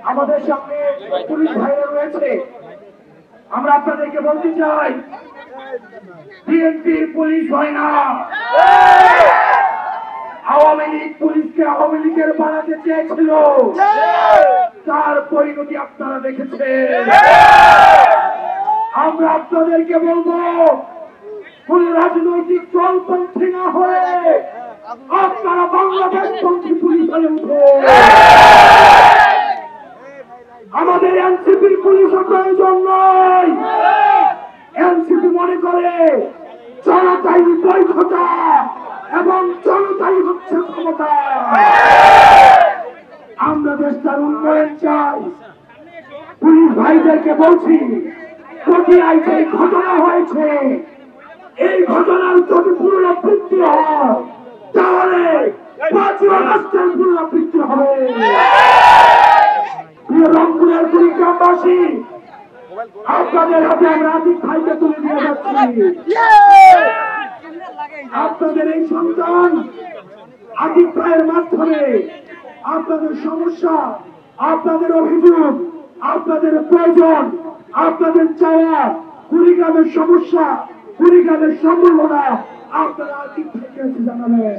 আমাদের সামনে পুলিশ ভাইরা রয়েছে। আমরা আপনাদেরকে বলতে চাই, বিএনপির পুলিশ হয় না, আওয়ামী লীগ পুলিশকে আওয়ামী লীগের বানাতে চেয়েছিল, তার পরিণতি আপনারা দেখেছেন। আমরা আপনাদেরকে বলবো, কোন রাজনৈতিক দলপন্থী না হয়ে আপনারা বাংলাদেশ পন্থী পুলিশ হয়ে উঠুন। আমাদের এনসিপির পুলিশের প্রয়োজন নয়। এনসিপি মনে করে জনতাই বৈধতা এবং জনতাই হচ্ছে ক্ষমতা। আমরা দেশটার উন্নয়ন চাই। পুলিশ ভাইদেরকে বলছি, পটিয়ায় যে ঘটনা হয়েছে, এই ঘটনার যদি পুনরাবৃত্তি হয় তাহলে ৫ই আগস্টের পুনরাবৃত্তি হবে। রংপুরের গ্রামবাসী, আপনাদের হাতে আমরা আতিক ভাইকে তুলে দিয়ে যাচ্ছি। আপনাদের এই সন্তান আতিক ভাইয়ের মাধ্যমে আপনাদের সমস্যা, আপনাদের অভিযোগ, আপনাদের প্রয়োজন, আপনাদের চাওয়া, কুড়িগ্রামের সমস্যা, কুড়িগ্রামের সম্ভাবনা আপনারা আতিক ভাইকে জানাবেন।